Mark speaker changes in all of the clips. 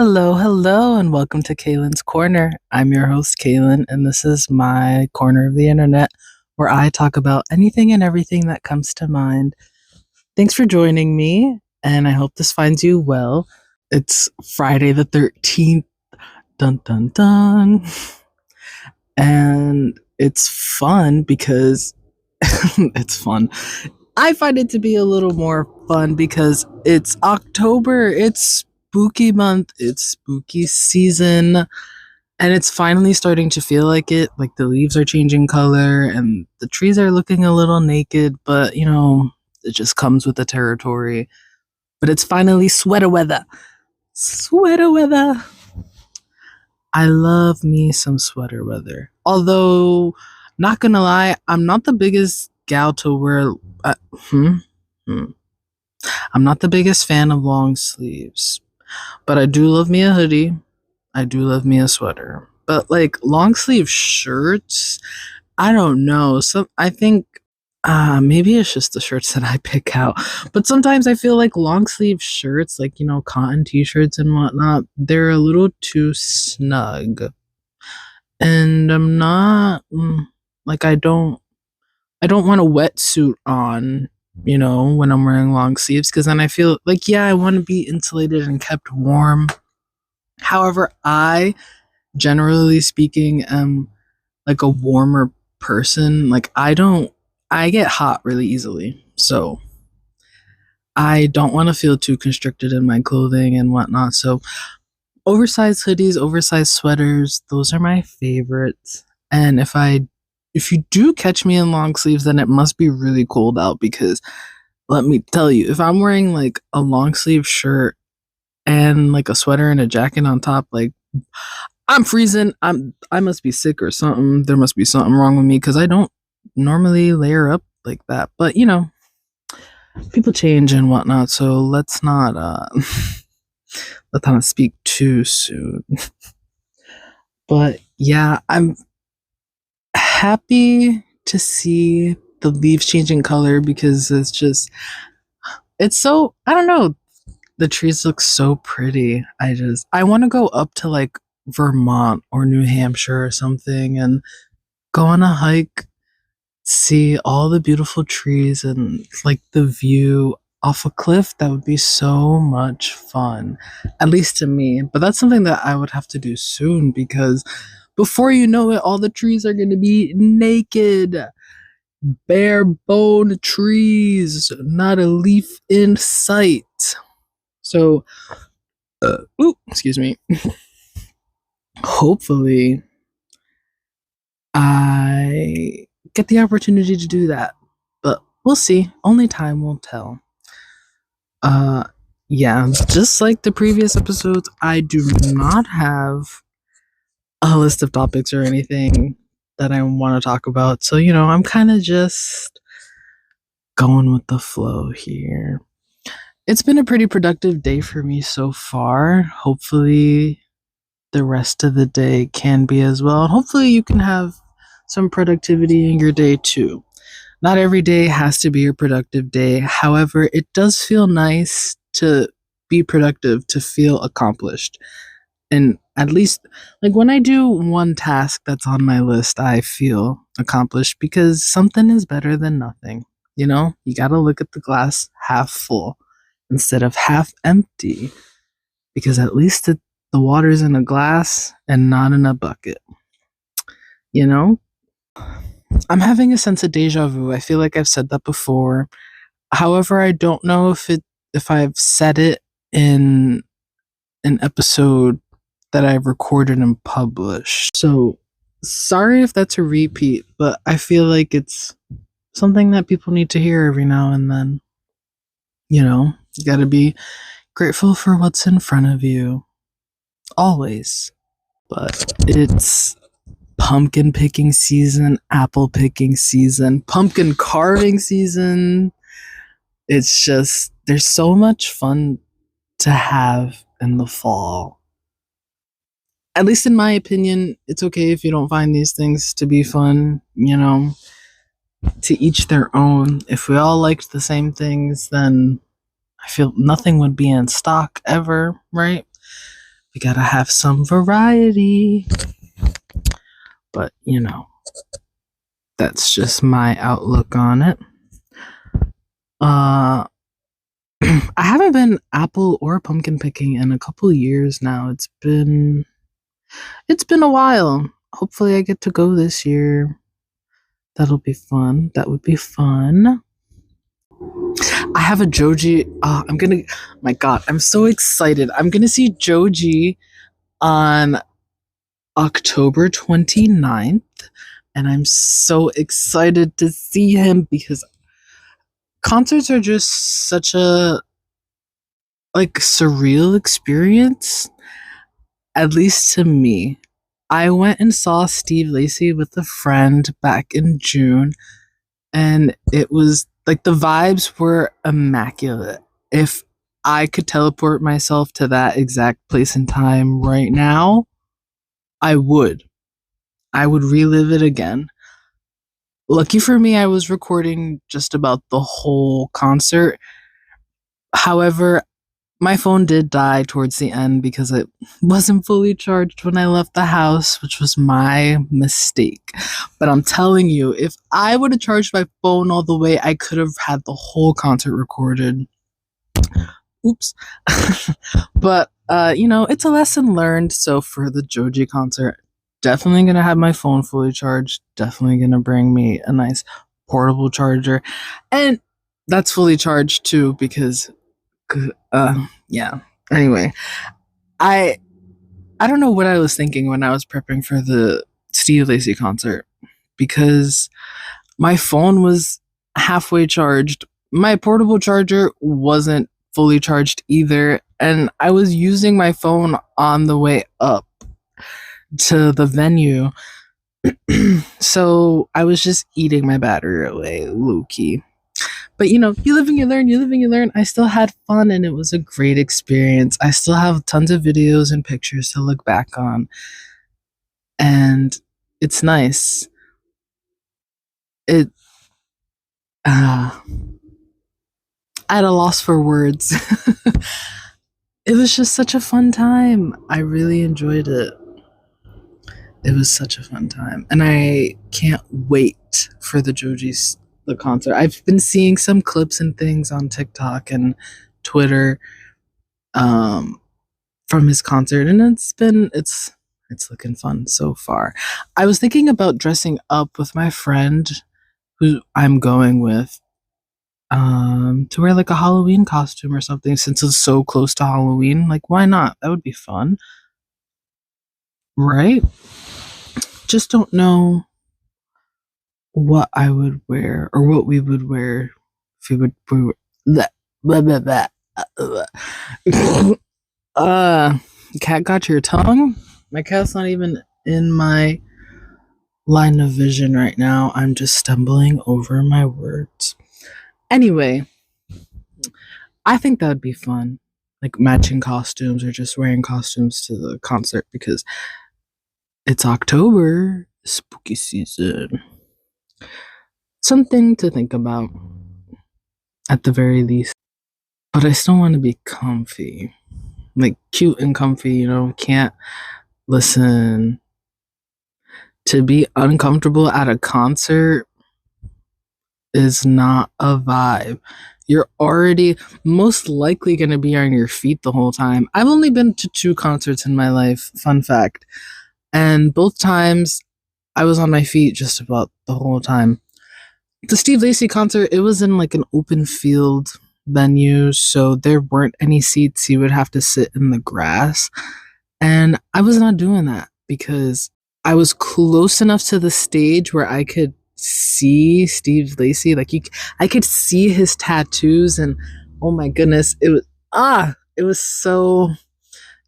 Speaker 1: Hello, hello, and welcome to Kaylin's Corner. I'm your host, Kaylin, and this is my corner of the internet where I talk about anything and everything that comes to mind. Thanks for joining me, and I hope this finds you well. It's Friday the 13th, dun dun dun, and it's fun because it's fun. I find it to be a little more fun because it's October, it's spooky month, it's spooky season, and it's finally starting to feel like it. Like the leaves are changing color and the trees are looking a little naked, but it just comes with the territory. But it's finally sweater weather. Sweater weather. I love me some sweater weather. Although, not gonna lie, I'm not the biggest gal to wear. Uh, hmm? Hmm. I'm not the biggest fan of long sleeves, but I do love me a hoodie. I do love me a sweater. But like long sleeve shirts, I don't know. So I think maybe it's just the shirts that I pick out. But sometimes I feel like long sleeve shirts, like cotton t-shirts and whatnot, they're a little too snug. And I'm not like I don't want a wetsuit on, when I'm wearing long sleeves, because then I feel like, yeah, I want to be insulated and kept warm. However, I, generally speaking, am like a warmer person. Like, I get hot really easily. So I don't want to feel too constricted in my clothing and whatnot. So oversized hoodies, oversized sweaters, those are my favorites. And if you do catch me in long sleeves, then it must be really cold out, because let me tell you, if I'm wearing like a long sleeve shirt and like a sweater and a jacket on top, like I'm freezing. I must be sick or something. There must be something wrong with me, because I don't normally layer up like that. But people change and whatnot, so let's not speak too soon. But yeah, I'm happy to see the leaves changing color, because it's so, I don't know, the trees look so pretty. I want to go up to like Vermont or New Hampshire or something and go on a hike, see all the beautiful trees and like the view off a cliff. That would be so much fun, at least to me. But that's something that I would have to do soon, because before you know it, all the trees are going to be naked. Bare bone trees, not a leaf in sight. So, excuse me. Hopefully, I get the opportunity to do that, but we'll see. Only time will tell. Uh, yeah, just like the previous episodes, I do not have a list of topics or anything that I want to talk about. So, I'm kind of just going with the flow here. It's been a pretty productive day for me so far. Hopefully, the rest of the day can be as well. Hopefully, you can have some productivity in your day too. Not every day has to be a productive day. However, it does feel nice to be productive, to feel accomplished. And at least, like when I do one task that's on my list, I feel accomplished, because something is better than nothing. You got to look at the glass half full instead of half empty, because at least the water's in a glass and not in a bucket. You know? I'm having a sense of deja vu. I feel like I've said that before. However, I don't know if I've said it in an episode that I've recorded and published. So sorry if that's a repeat, but I feel like it's something that people need to hear every now and then. You gotta be grateful for what's in front of you. Always. But it's pumpkin picking season, apple picking season, pumpkin carving season. It's just, there's so much fun to have in the fall. At least in my opinion, it's okay if you don't find these things to be fun, to each their own. If we all liked the same things, then I feel nothing would be in stock ever, right? We gotta have some variety. But, that's just my outlook on it. I haven't been apple or pumpkin picking in a couple years now. It's been a while. Hopefully I get to go this year. That'll be fun. That would be fun. I have a Joji. My God, I'm so excited. I'm gonna see Joji on October 29th, and I'm so excited to see him because concerts are just such a surreal experience, at least to me. I went and saw Steve Lacy with a friend back in June, and it was like the vibes were immaculate. If I could teleport myself to that exact place and time right now, I would. I would relive it again. Lucky for me, I was recording just about the whole concert. However, my phone did die towards the end because it wasn't fully charged when I left the house, which was my mistake. But I'm telling you, if I would have charged my phone all the way, I could have had the whole concert recorded. Oops. But, it's a lesson learned. So for the Joji concert, definitely going to have my phone fully charged. Definitely going to bring me a nice portable charger. And that's fully charged too because yeah. Anyway, I don't know what I was thinking when I was prepping for the Steve Lacy concert because my phone was halfway charged. My portable charger wasn't fully charged either, and I was using my phone on the way up to the venue. So I was just eating my battery away, low key. But you live and you learn, you live and you learn. I still had fun and it was a great experience. I still have tons of videos and pictures to look back on. And it's nice. It at a loss for words. It was just such a fun time. I really enjoyed it. It was such a fun time. And I can't wait for the concert. I've been seeing some clips and things on TikTok and Twitter from his concert, and it's looking fun so far. I was thinking about dressing up with my friend who I'm going with to wear like a Halloween costume or something since it's so close to Halloween. Like, why not? That would be fun. Right? Just don't know what I would wear or what we would wear if we would cat got your tongue? My cat's not even in my line of vision right now. I'm just stumbling over my words. Anyway, I think that would be fun. Like matching costumes or just wearing costumes to the concert because it's October, spooky season. Something to think about at the very least. But I still want to be comfy. Like cute and comfy, can't listen. To be uncomfortable at a concert is not a vibe. You're already most likely going to be on your feet the whole time. I've only been to 2 concerts in my life, fun fact. And both times I was on my feet just about the whole time. The Steve Lacy concert, it was in like an open field venue, so there weren't any seats. You would have to sit in the grass. And I was not doing that because I was close enough to the stage where I could see Steve Lacy. I could see his tattoos, and oh my goodness, it was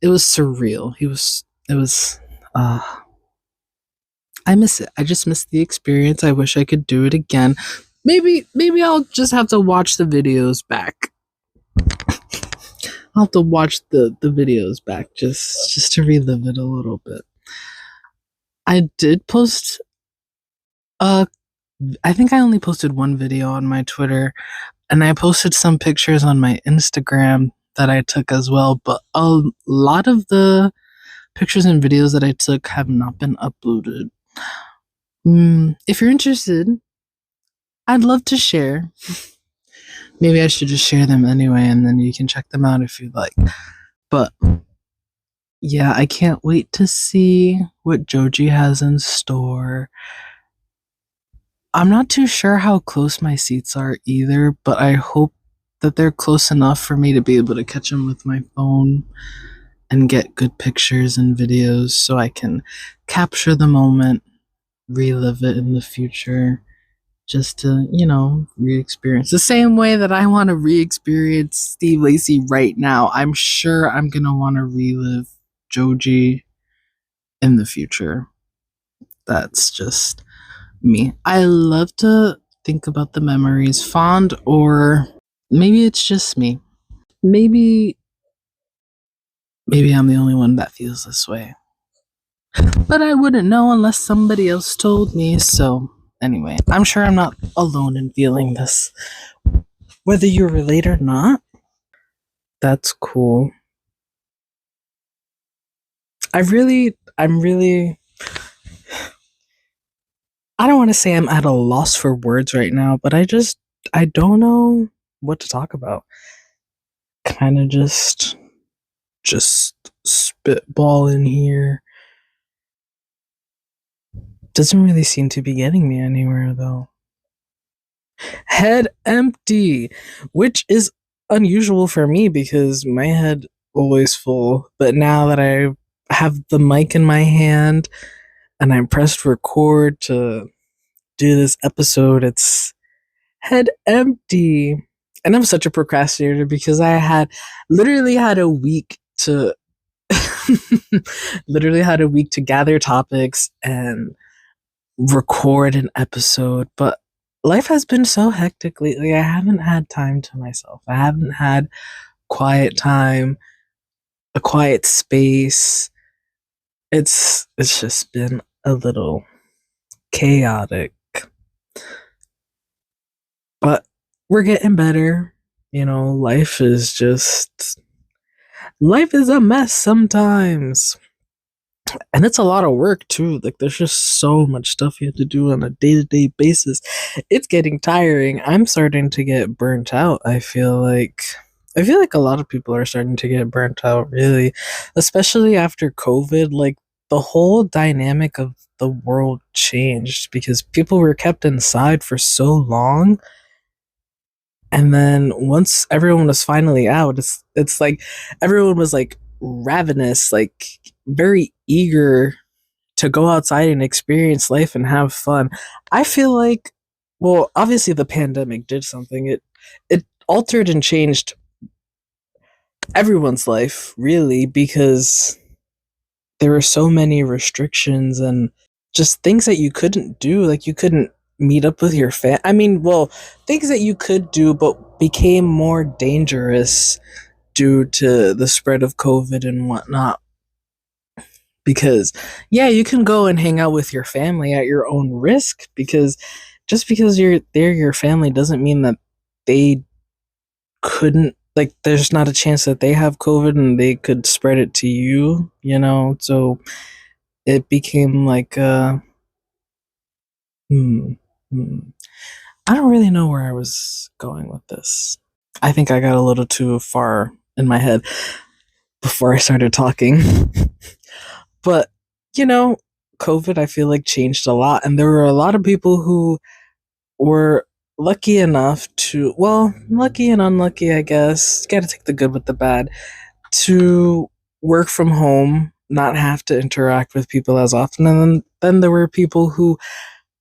Speaker 1: surreal. I miss it. I just miss the experience. I wish I could do it again. Maybe I'll just have to watch the videos back. I'll have to watch the videos back just to relive it a little bit. I did post I think I only posted one video on my Twitter, and I posted some pictures on my Instagram that I took as well, but a lot of the pictures and videos that I took have not been uploaded. If you're interested, I'd love to share. Maybe I should just share them anyway, and then you can check them out if you'd like. But yeah, I can't wait to see what Joji has in store. I'm not too sure how close my seats are either, but I hope that they're close enough for me to be able to catch them with my phone and get good pictures and videos so I can capture the moment, relive it in the future, just to, re experience. The same way that I want to re experience Steve Lacy right now, I'm sure I'm going to want to relive Joji in the future. That's just me. I love to think about the memories, fond or maybe it's just me. Maybe I'm the only one that feels this way. But I wouldn't know unless somebody else told me. So, anyway, I'm sure I'm not alone in feeling this. Whether you relate or not, that's cool. I'm really, I don't want to say I'm at a loss for words right now, but I don't know what to talk about. Kind of just spitball in here. Doesn't really seem to be getting me anywhere though. Head empty, which is unusual for me because my head always full. But now that I have the mic in my hand and I pressed record to do this episode, it's head empty. And I'm such a procrastinator because I had literally had a week to gather topics and record an episode, but life has been so hectic lately. I haven't had time to myself. I haven't had quiet time, a quiet space. It's just been a little chaotic. But we're getting better. Life is a mess sometimes. And it's a lot of work too. Like there's just so much stuff you have to do on a day-to-day basis. It's getting tiring. I'm starting to get burnt out. I feel like a lot of people are starting to get burnt out, really, especially after COVID. Like the whole dynamic of the world changed because people were kept inside for so long. And then once everyone was finally out, it's like everyone was like ravenous, like very eager to go outside and experience life and have fun. I feel like, well, obviously the pandemic did something. It altered and changed everyone's life, really, because there were so many restrictions and just things that you couldn't do. Like you couldn't meet up with your things that you could do but became more dangerous due to the spread of COVID and whatnot. Because yeah, you can go and hang out with your family at your own risk, because just because they're your family doesn't mean that they couldn't, like there's not a chance that they have COVID and they could spread it to you. So it became like hmm, hmm. I don't really know where I was going with this. I think I got a little too far in my head before I started talking. But, you know, COVID, I feel like changed a lot. And there were a lot of people who were lucky and unlucky, I guess. You gotta take the good with the bad, to work from home, not have to interact with people as often. And then there were people who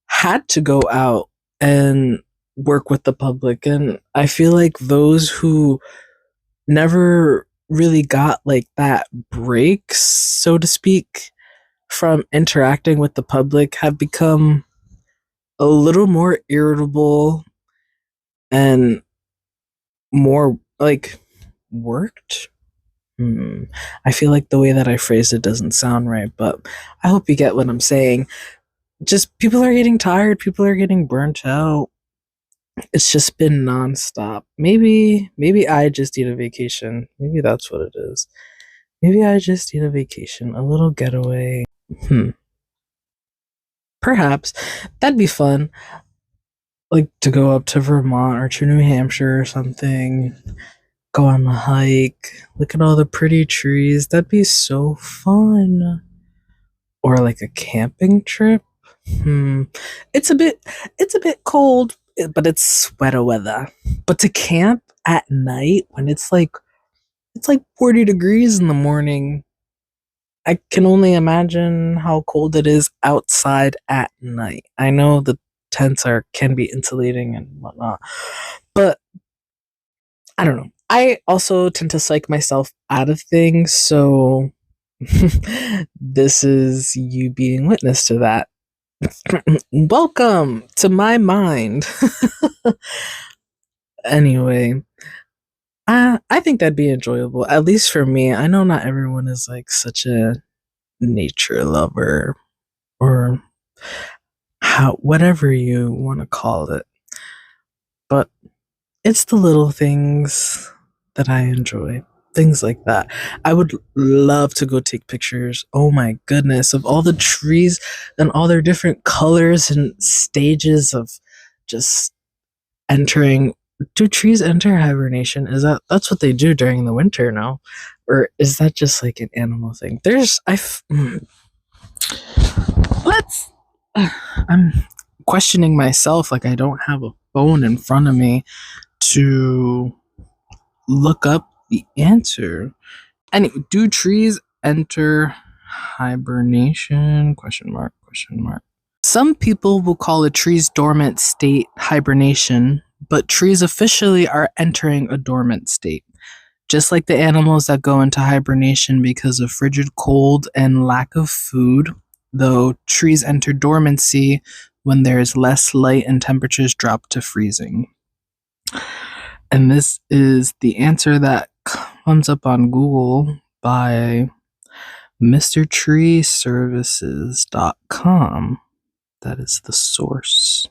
Speaker 1: had to go out and work with the public. And I feel like those who never really got like that break, so to speak, from interacting with the public have become a little more irritable and more like worked. I feel like the way that I phrased it doesn't sound right, but I hope you get what I'm saying. Just people are getting tired, people are getting burnt out. It's just been nonstop. Maybe I just need a vacation. Maybe that's what it is. Maybe I just need a vacation, a little getaway. Hmm. Perhaps that'd be fun. Like to go up to Vermont or to New Hampshire or something. Go on a hike. Look at all the pretty trees. That'd be so fun. Or like a camping trip. Hmm. It's a bit cold, but it's sweater weather. But to camp at night when it's like 40 degrees in the morning, I can only imagine how cold it is outside at night. I know the tents are can be insulating and whatnot, but I don't know. I also tend to psych myself out of things, so this is you being witness to that. Welcome to my mind. Anyway, I think that'd be enjoyable, at least for me. I know not everyone is like such a nature lover or how whatever you want to call it, but it's the little things that I enjoy. Things like that. I would love to go take pictures. Oh my goodness, of all the trees and all their different colors and stages of just entering. Do trees enter hibernation? Is that's what they do during the winter now? Or is that just like an animal thing? Let's I'm questioning myself like I don't have a phone in front of me to look up the answer. Anyway, do trees enter hibernation? Question mark, question mark. Some people will call a tree's dormant state hibernation, but trees officially are entering a dormant state. Just like the animals that go into hibernation because of frigid cold and lack of food, though trees enter dormancy when there is less light and temperatures drop to freezing. And this is the answer that comes up on Google by MrTreeServices.com. That is the source.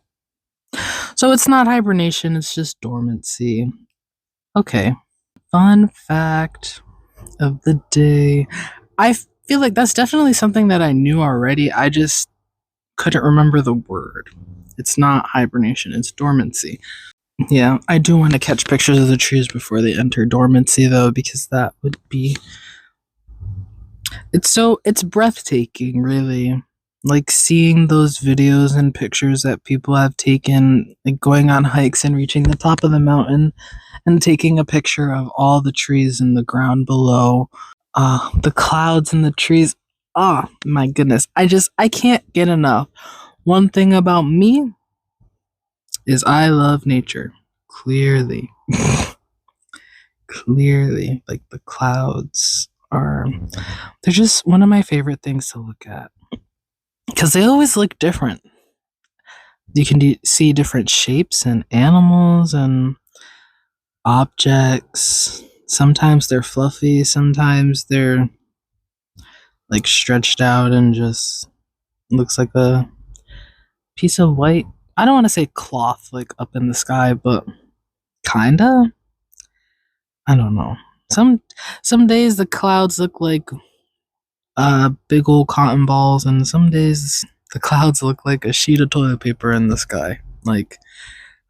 Speaker 1: So it's not hibernation, it's just dormancy. Okay. Fun fact of the day. I feel like that's definitely something that I knew already. I just couldn't remember the word. It's not hibernation, it's dormancy. Yeah, I do want to catch pictures of the trees before they enter dormancy though, because that would be it's breathtaking, really. Like seeing those videos and pictures that people have taken, like going on hikes and reaching the top of the mountain and taking a picture of all the trees in the ground below, the clouds and the trees. Oh my goodness. I can't get enough. One thing about me is I love nature. Clearly. Clearly. Like the clouds are they're just one of my favorite things to look at. Because they always look different. You can see different shapes and animals and objects. Sometimes they're fluffy, sometimes they're like stretched out and just looks like a piece of white. I don't want to say cloth like up in the sky, but kinda. I don't know. Some days the clouds look like big old cotton balls, and some days the clouds look like a sheet of toilet paper in the sky. Like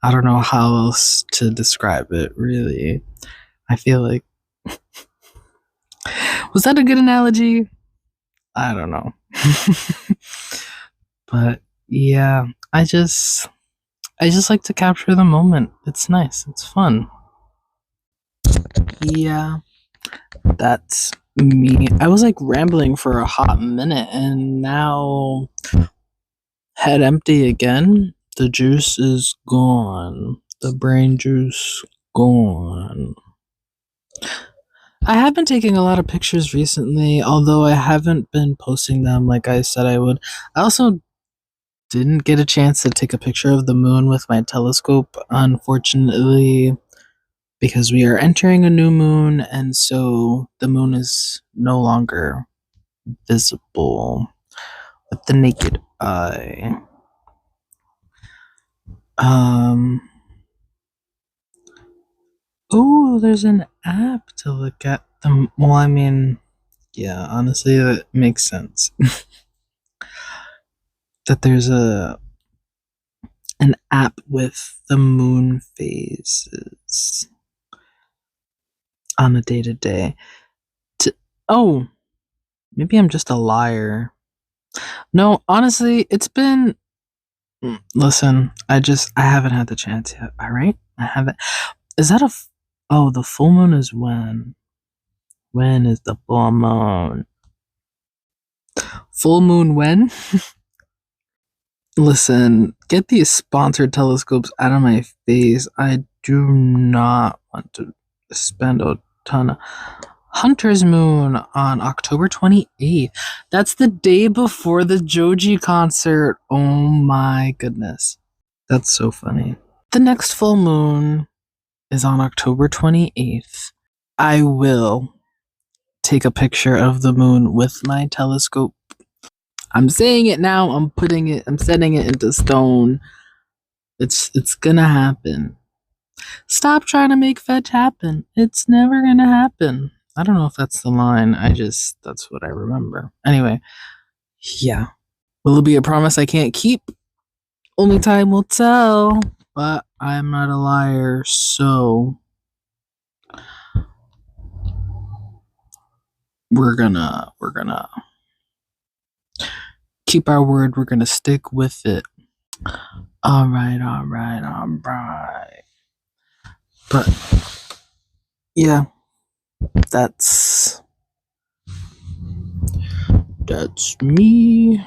Speaker 1: I don't know how else to describe it. Really, I feel like was that a good analogy? I don't know. But yeah, I just like to capture the moment. It's nice. It's fun. Yeah, that's me. I was like rambling for a hot minute and now head empty again. The juice is gone. The brain juice gone. I have been taking a lot of pictures recently, although I haven't been posting them like I said I would. I also didn't get a chance to take a picture of the moon with my telescope, unfortunately, because we are entering a new moon, and so the moon is no longer visible with the naked eye. Um, Oh, there's an app to look at them. Well, I mean, yeah, honestly, that makes sense. That there's an app with the moon phases on a day to day. Oh, maybe I'm just a liar. No, honestly, it's been. Listen, I haven't had the chance yet. All right, I haven't. Is that oh, the full moon is when? When is the full moon? Full moon when? Listen, get these sponsored telescopes out of my face. I do not want to spend a ton of Hunter's Moon on October 28th. That's the day before the Joji concert. Oh my goodness. That's so funny. The next full moon is on October 28th. I will take a picture of the moon with my telescope. I'm saying it now. I'm setting it into stone. It's gonna happen. Stop trying to make fetch happen. It's never gonna happen. I don't know if that's the line. That's what I remember. Anyway, yeah. Will it be a promise I can't keep? Only time will tell. But I'm not a liar, so we're gonna keep our word. We're gonna stick with it. All right, all right, all right. But yeah, that's me.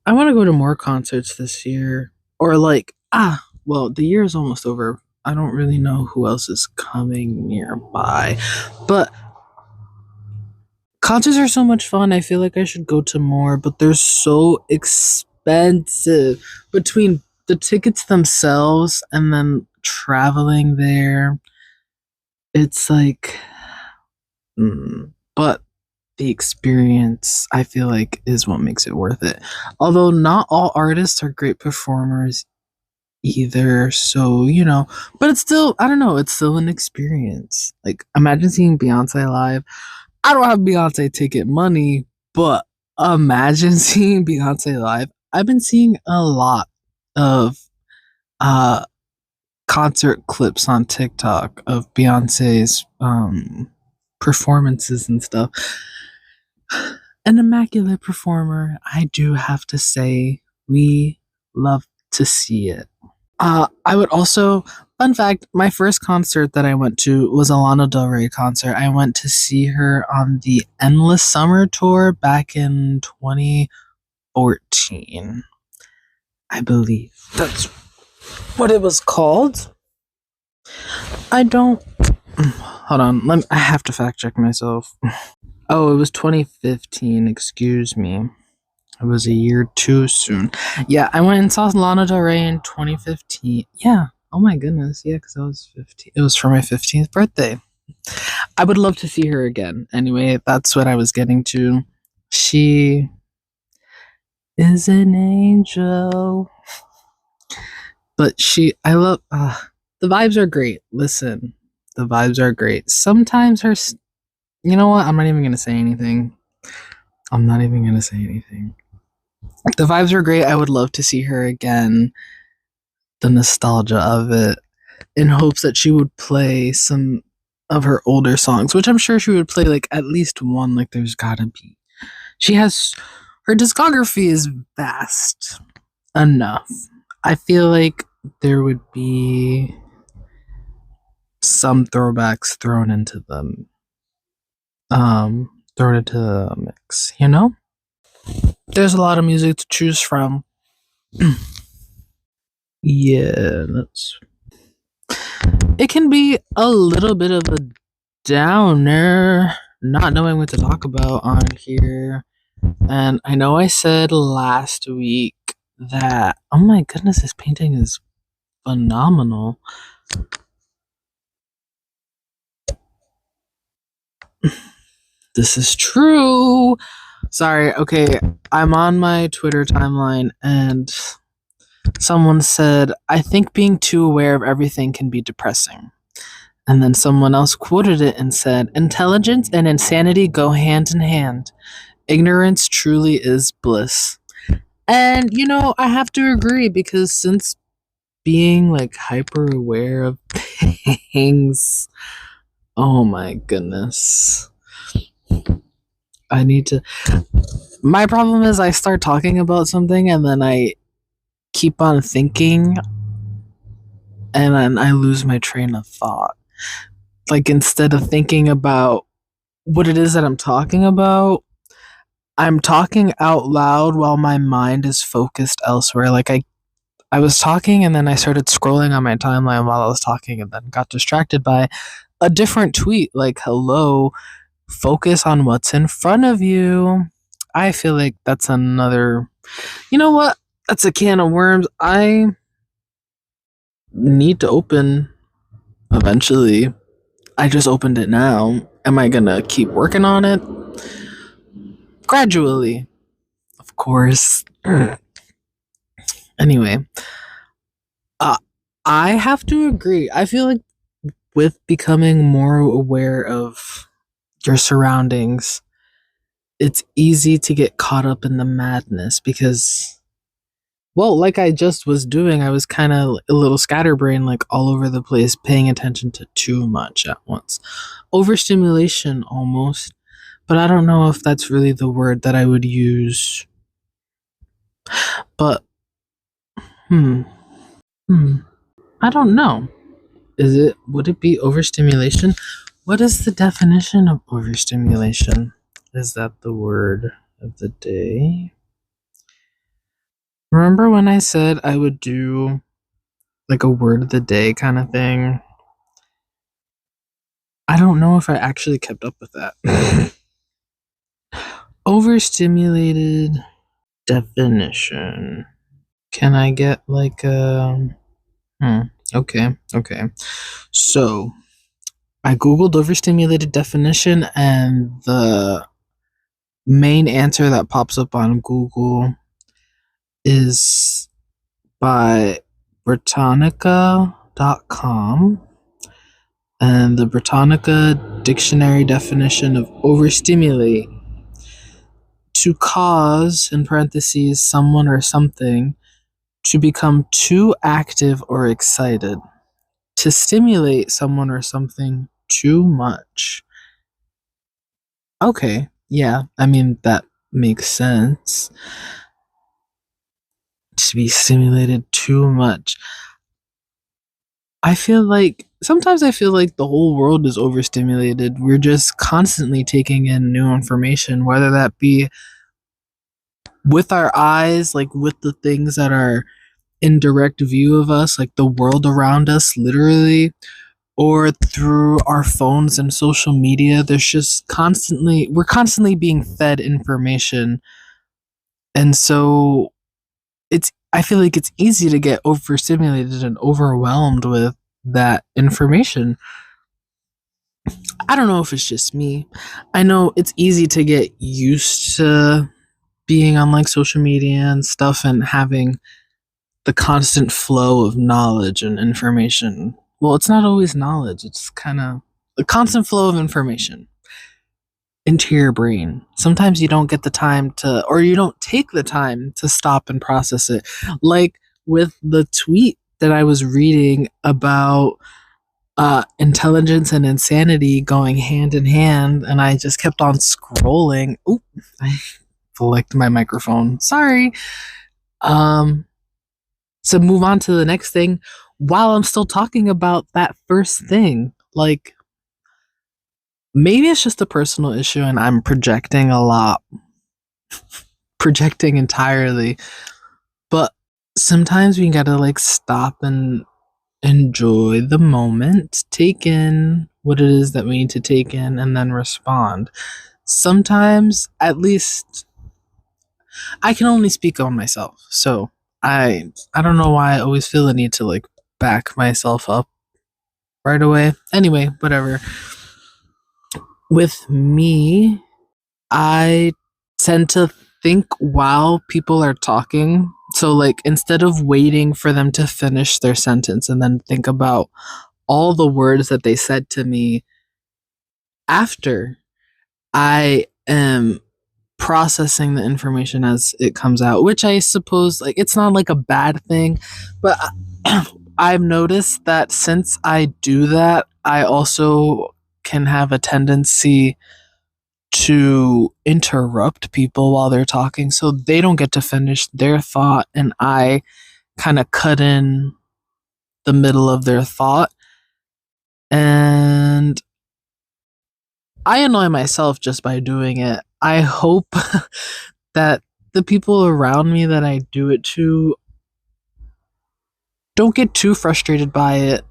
Speaker 1: I want to go to more concerts this year, or well, the year is almost over. I don't really know who else is coming nearby, but concerts are so much fun. I feel like I should go to more, but they're so expensive between the tickets themselves and then traveling there. It's like, but the experience, I feel like, is what makes it worth it. Although not all artists are great performers either, so but it's still, I don't know, it's still an experience. Like, imagine seeing Beyonce live. I don't have Beyonce ticket money, but imagine seeing Beyonce live. I've been seeing a lot of uh concert clips on TikTok of Beyonce's performances and stuff. An immaculate performer, I do have to say. We love to see it. I would also, fun fact, my first concert that I went to was a Lana Del Rey concert. I went to see her on the Endless Summer Tour back in 2014. I believe that's what it was called. I don't. Hold on. I have to fact check myself. Oh, it was 2015. Excuse me. It was a year too soon. Yeah, I went and saw Lana Del Rey in 2015. Yeah. Oh my goodness. Yeah, because I was 15. It was for my 15th birthday. I would love to see her again. Anyway, that's what I was getting to. She is an angel. But I love, the vibes are great. Listen, the vibes are great. Sometimes you know what? I'm not even going to say anything. I'm not even going to say anything. The vibes are great. I would love to see her again. The nostalgia of it, in hopes that she would play some of her older songs, which I'm sure she would play like at least one. Like, there's gotta be. Her discography is vast enough. I feel like there would be some throwbacks thrown into the mix, There's a lot of music to choose from. Yeah, it can be a little bit of a downer not knowing what to talk about on here. And I know I said last week that, oh my goodness, this painting is phenomenal. This is true. Sorry, okay, I'm on my Twitter timeline and Someone said, I think being too aware of everything can be depressing. And then someone else quoted it and said, intelligence and insanity go hand in hand. Ignorance truly is bliss. And, I have to agree because since being like hyper aware of things, oh my goodness. I need to. My problem is I start talking about something and then I keep on thinking and then I lose my train of thought. Like instead of thinking about what it is that I'm talking about, I'm talking out loud while my mind is focused elsewhere. Like I was talking and then I started scrolling on my timeline while I was talking and then got distracted by a different tweet like, hello, focus on what's in front of you. I feel like that's another, you know what? That's a can of worms I need to open eventually. I just opened it now. Am I gonna keep working on it? Gradually, of course. Anyway, uh, I have to agree. I feel like with becoming more aware of your surroundings, it's easy to get caught up in the madness because, well, like I just was doing, I was kind of a little scatterbrained, like all over the place, paying attention to too much at once. Overstimulation almost, but I don't know if that's really the word that I would use. But, hmm, hmm, I don't know. Would it be overstimulation? What is the definition of overstimulation? Is that the word of the day? Remember when I said I would do like a word of the day kind of thing? I don't know if I actually kept up with that. Overstimulated definition. Can I get like a. Okay. So I googled overstimulated definition, and the main answer that pops up on Google is by Britannica.com. And the Britannica dictionary definition of overstimulate: to cause, in parentheses, someone or something to become too active or excited. To stimulate someone or something too much. Okay, yeah, I mean, that makes sense. To be stimulated too much. Sometimes I feel like the whole world is overstimulated. We're just constantly taking in new information, whether that be with our eyes, like with the things that are in direct view of us, like the world around us, literally, or through our phones and social media. We're constantly being fed information. And so I feel like it's easy to get overstimulated and overwhelmed with that information. I don't know if it's just me. I know it's easy to get used to being on like social media and stuff and having the constant flow of knowledge and information. Well, it's not always knowledge, it's kind of a constant flow of information into your brain. Sometimes you don't get the time to, or you don't take the time to stop and process it. Like with the tweet that I was reading about intelligence and insanity going hand in hand, and I just kept on scrolling. Oop, I flicked my microphone. Sorry. So move on to the next thing while I'm still talking about that first thing. Like, maybe it's just a personal issue and I'm projecting a lot, projecting entirely. But sometimes we gotta like stop and enjoy the moment, take in what it is that we need to take in, and then respond. Sometimes, at least, I can only speak on myself. So I don't know why I always feel the need to like back myself up right away. Anyway, whatever. With me, I tend to think while people are talking. So, like, instead of waiting for them to finish their sentence and then think about all the words that they said to me after, I am processing the information as it comes out, which I suppose, like, it's not like a bad thing, but I've noticed that since I do that, I also can have a tendency to interrupt people while they're talking so they don't get to finish their thought, and I kind of cut in the middle of their thought, and I annoy myself just by doing it. I hope that the people around me that I do it to don't get too frustrated by it.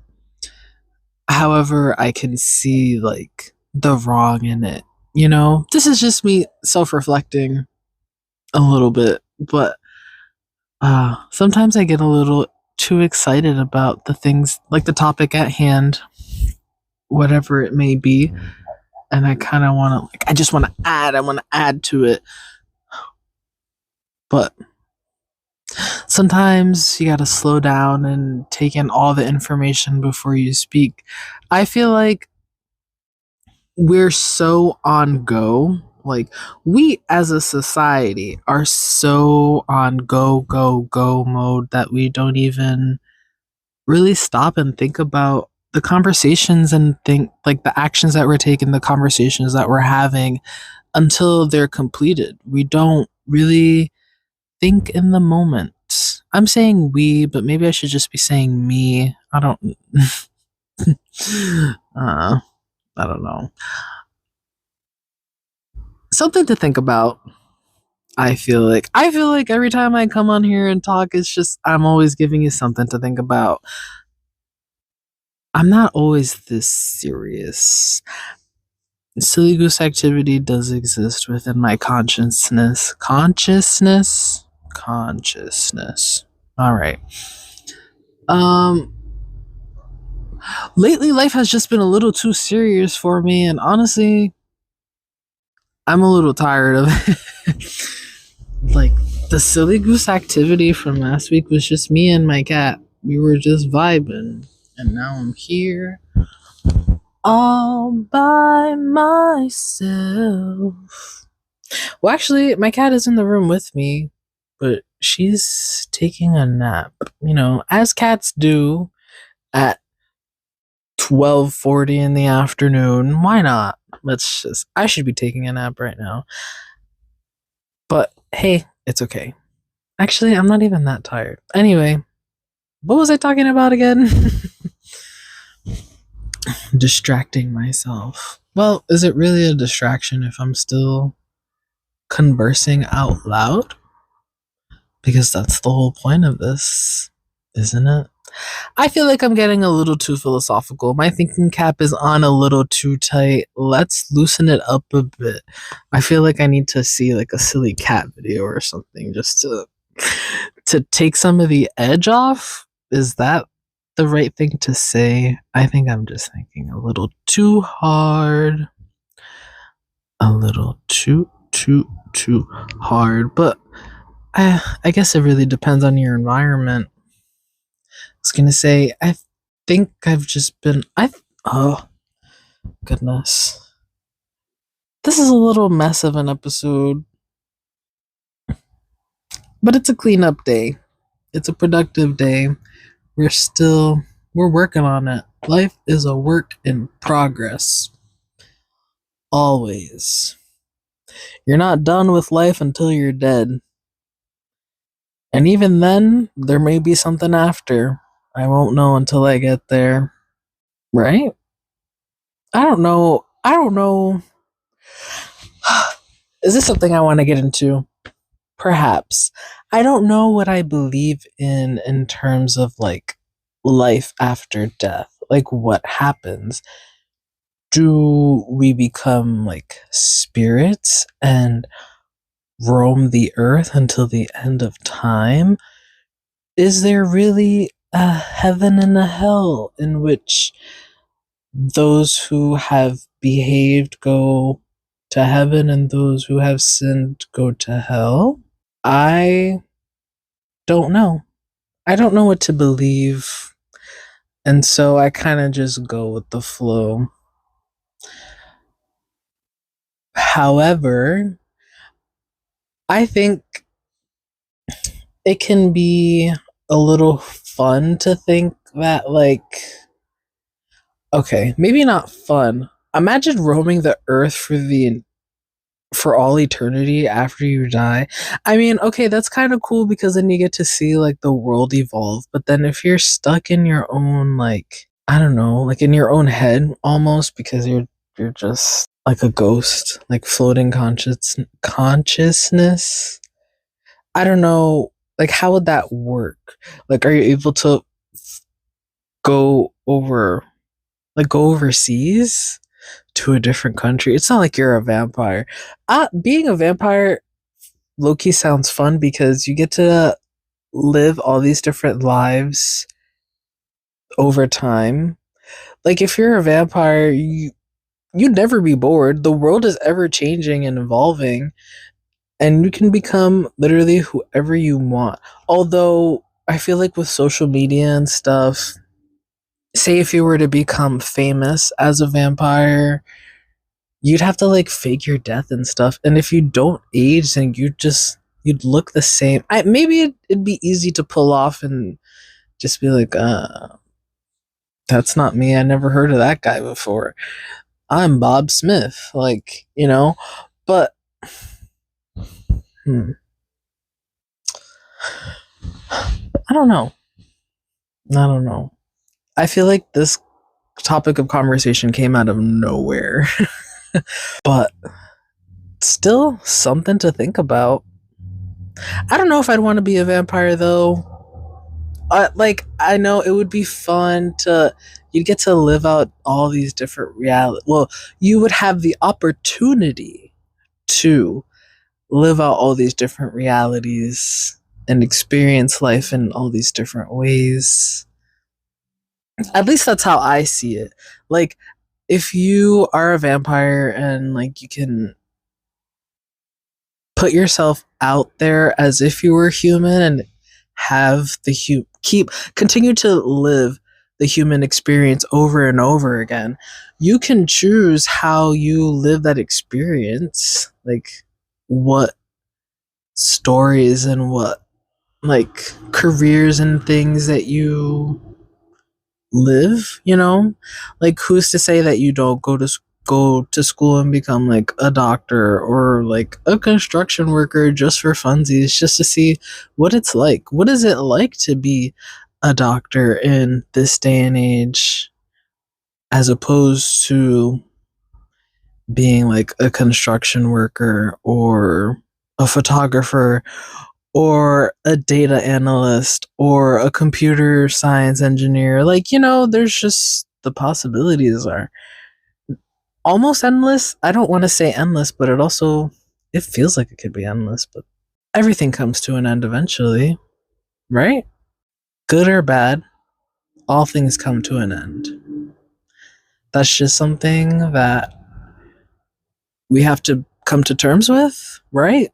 Speaker 1: However, I can see like the wrong in it. You know, this is just me self-reflecting a little bit, but sometimes I get a little too excited about the things, like the topic at hand, whatever it may be, and I kind of want to, like, I want to add to it, but sometimes you got to slow down and take in all the information before you speak. I feel like we're so on go. Like, we as a society are so on go, go, go mode that we don't even really stop and think about the conversations and think, like, the actions that we're taking, the conversations that we're having until they're completed. We don't really think in the moment. I'm saying we, but maybe I should just be saying me. I don't I don't know. Something to think about. I feel like every time I come on here and talk, it's just I'm always giving you something to think about. I'm not always this serious. Silly goose activity does exist within my consciousness. Consciousness. All right. Um Lately life has just been a little too serious for me, and honestly, I'm a little tired of it. Like, the silly goose activity from last week was just me and my cat. We were just vibing, and now I'm here all by myself. Well, actually, my cat is in the room with me, but she's taking a nap. You know, as cats do at 12:40 in the afternoon. Why not? I should be taking a nap right now. But hey, it's okay. Actually, I'm not even that tired. Anyway, what was I talking about again? Distracting myself. Well, is it really a distraction if I'm still conversing out loud? Because that's the whole point of this, isn't it? I feel like I'm getting a little too philosophical. My thinking cap is on a little too tight. Let's loosen it up a bit. I feel like I need to see like a silly cat video or something just to take some of the edge off. Is that the right thing to say? I think I'm just thinking a little too hard. A little too hard. But I guess it really depends on your environment. I was gonna say, I think I've just been. Oh, goodness. This is a little mess of an episode, but it's a cleanup day. It's a productive day. We're working on it. Life is a work in progress. Always. You're not done with life until you're dead. And even then, there may be something after. I won't know until I get there. Right? I don't know. Is this something I want to get into? Perhaps. I don't know what I believe in terms of like life after death. Like, what happens? Do we become like spirits and roam the earth until the end of time? Is there really a heaven and a hell in which those who have behaved go to heaven and those who have sinned go to hell? I don't know. I don't know what to believe. And so I kind of just go with the flow. However, I think it can be a little fun to think that, like, okay, maybe not fun. Imagine roaming the earth for all eternity after you die. I mean, okay, that's kind of cool because then you get to see like the world evolve. But then if you're stuck in your own, like, I don't know, like in your own head almost, because you're just like a ghost, like floating consciousness. I don't know, like how would that work? Like, are you able to go over, like, go overseas to a different country? It's not like you're a vampire. Being a vampire, Loki, sounds fun because you get to live all these different lives over time. Like, if you're a vampire, you'd never be bored. The world is ever changing and evolving, and you can become literally whoever you want. Although I feel like with social media and stuff, say if you were to become famous as a vampire, you'd have to like fake your death and stuff. And if you don't age, then you'd look the same. Maybe it'd be easy to pull off and just be like, that's not me. I never heard of that guy before. I'm Bob Smith. Like, but I don't know. I don't know. I feel like this topic of conversation came out of nowhere, but still something to think about. I don't know if I'd want to be a vampire though. Like, I know it would be fun to, you'd get to live out all these different reality. Well, you would have the opportunity to live out all these different realities and experience life in all these different ways. At least that's how I see it. Like, if you are a vampire and like you can put yourself out there as if you were human and have continue to live the human experience over and over again, you can choose how you live that experience, like what stories and what like careers and things that you live, like who's to say that you don't go to school and become like a doctor or like a construction worker just for funsies, just to see what it's like. What is it like to be a doctor in this day and age as opposed to being like a construction worker or a photographer or a data analyst or a computer science engineer? Like, there's just, the possibilities are almost endless. I don't want to say endless, but it feels like it could be endless, but everything comes to an end eventually, right? Good or bad, all things come to an end. That's just something that we have to come to terms with, right?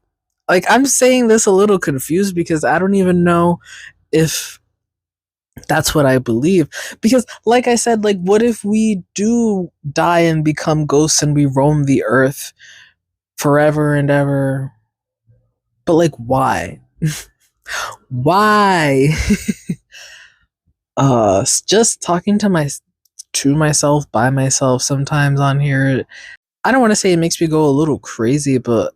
Speaker 1: Like, I'm saying this a little confused because I don't even know if that's what I believe. Because, like I said, like, what if we do die and become ghosts and we roam the earth forever and ever? But, like, why? Why? Just talking to myself, by myself sometimes on here, I don't want to say it makes me go a little crazy, but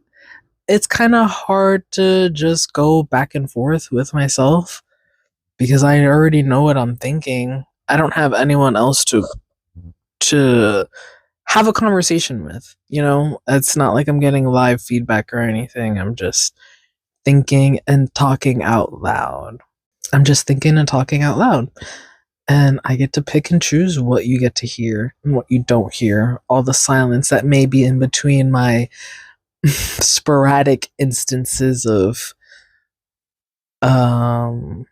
Speaker 1: it's kind of hard to just go back and forth with myself because I already know what I'm thinking. I don't have anyone else to have a conversation with. It's not like I'm getting live feedback or anything. I'm just thinking and talking out loud. I'm just thinking and talking out loud. And I get to pick and choose what you get to hear and what you don't hear. All the silence that may be in between my sporadic instances of I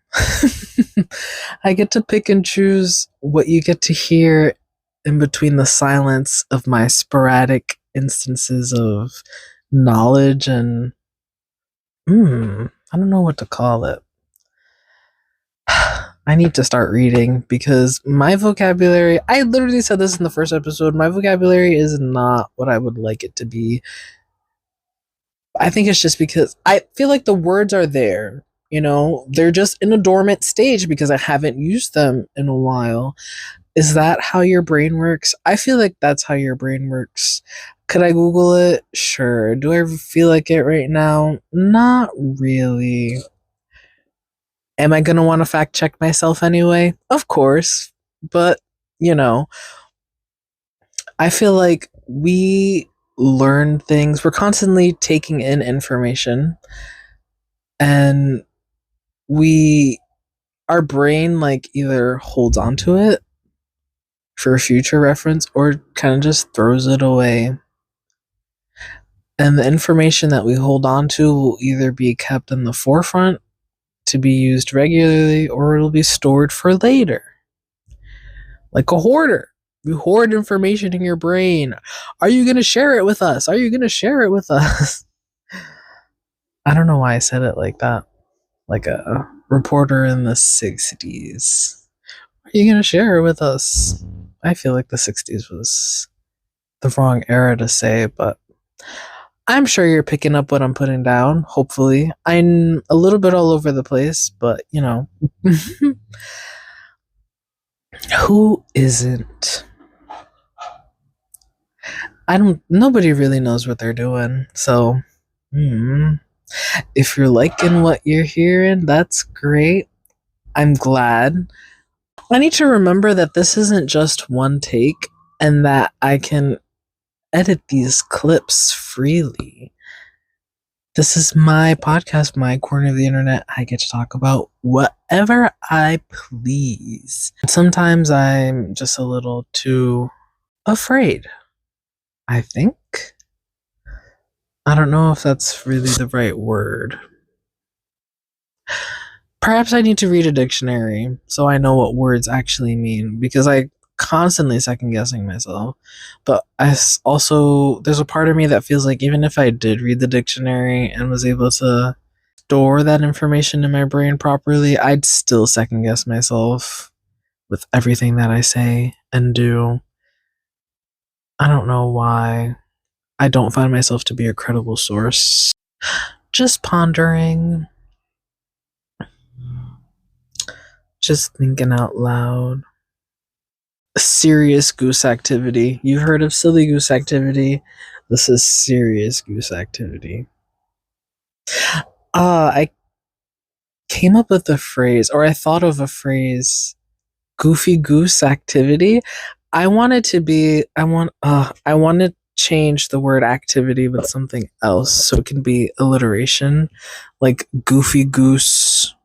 Speaker 1: get to pick and choose what you get to hear in between the silence of my sporadic instances of knowledge and I don't know what to call it. I need to start reading because my vocabulary, I literally said this in the first episode, my vocabulary is not what I would like it to be. I think it's just because I feel like the words are there. You know, they're just in a dormant stage because I haven't used them in a while. Is that how your brain works? I feel like that's how your brain works. Could I Google it? Sure. Do I feel like it right now? Not really. Am I going to want to fact check myself anyway? Of course. But, you know, I feel like we learn things. We're constantly taking in information and we, our brain like either holds on to it for future reference or kind of just throws it away. And the information that we hold on to will either be kept in the forefront to be used regularly or it'll be stored for later. Like a hoarder. You hoard information in your brain. Are you going to share it with us? Are you going to share it with us? I don't know why I said it like that. Like a reporter in the 60s. Are you going to share it with us? I feel like the 60s was the wrong era to say, but I'm sure you're picking up what I'm putting down, hopefully. I'm a little bit all over the place, but you know. Who isn't? Nobody really knows what they're doing. So, if you're liking what you're hearing, that's great. I'm glad. I need to remember that this isn't just one take and that I can edit these clips freely. This is my podcast, my corner of the internet. I get to talk about whatever I please. Sometimes I'm just a little too afraid, I think. I don't know if that's really the right word. Perhaps I need to read a dictionary so I know what words actually mean because I constantly second guessing myself. But also, there's a part of me that feels like even if I did read the dictionary and was able to store that information in my brain properly, I'd still second guess myself with everything that I say and do. I don't know why. I don't find myself to be a credible source. Just pondering. Just thinking out loud. Serious goose activity. You've heard of silly goose activity. This is serious goose activity. I came up with a phrase, or I thought of a phrase, goofy goose activity. I want to change the word activity with something else so it can be alliteration, like goofy goose.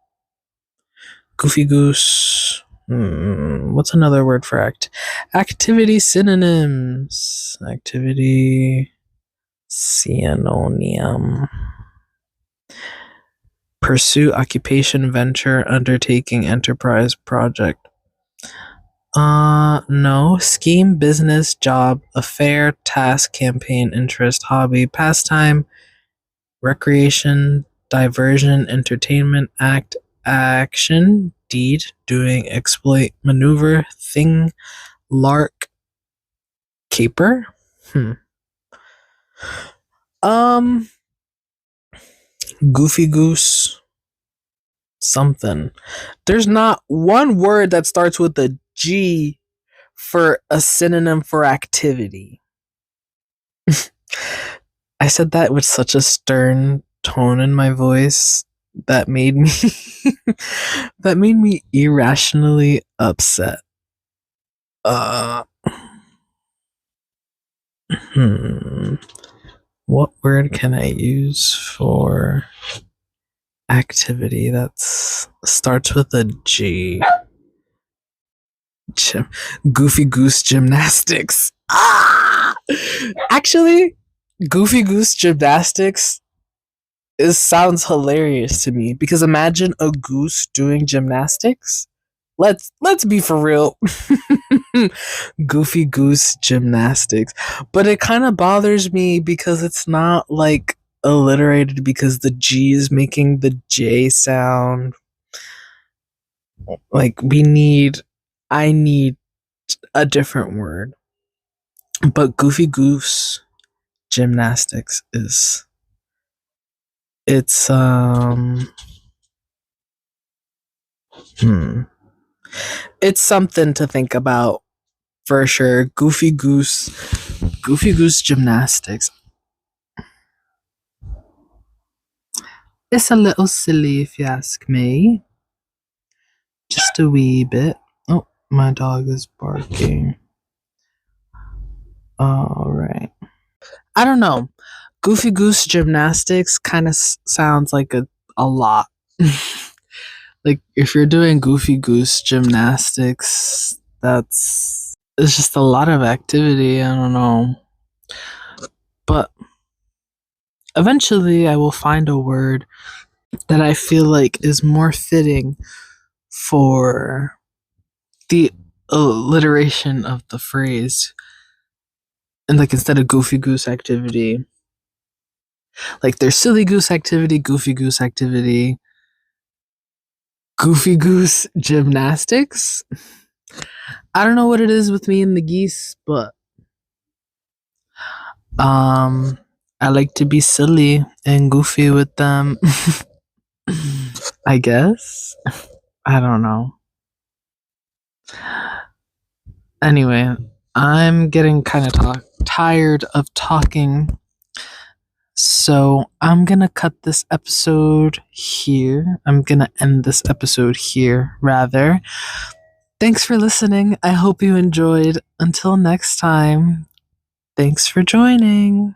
Speaker 1: Goofy goose. What's another word for activity synonyms? Activity synonym. Pursue, occupation, venture, undertaking, enterprise, project. No. Scheme, business, job, affair, task, campaign, interest, hobby, pastime, recreation, diversion, entertainment, act, action, deed, doing, exploit, maneuver, thing, lark, caper. Goofy goose, something. There's not one word that starts with a G for a synonym for activity. I said that with such a stern tone in my voice that made me irrationally upset. What word can I use for activity that starts with a G? Goofy goose gymnastics. Actually, goofy goose gymnastics sounds hilarious to me because imagine a goose doing gymnastics. Let's be for real. Goofy goose gymnastics. But it kind of bothers me because it's not like alliterated because the G is making the J sound. Like I need a different word. But goofy goose gymnastics is it's hmm. It's something to think about for sure. Goofy goose gymnastics. It's a little silly if you ask me. Just a wee bit. Oh, my dog is barking. All right. I don't know. Goofy goose gymnastics kind of sounds like a lot. Like if you're doing goofy goose gymnastics, it's just a lot of activity. I don't know. But eventually I will find a word that I feel like is more fitting for the alliteration of the phrase. And like instead of goofy goose activity, like there's silly goose activity, goofy goose gymnastics. I don't know what it is with me and the geese, but I like to be silly and goofy with them. I guess. I don't know. Anyway, I'm getting kind of tired of talking. So I'm going to cut this episode here. I'm going to end this episode here, rather. Thanks for listening. I hope you enjoyed. Until next time, thanks for joining.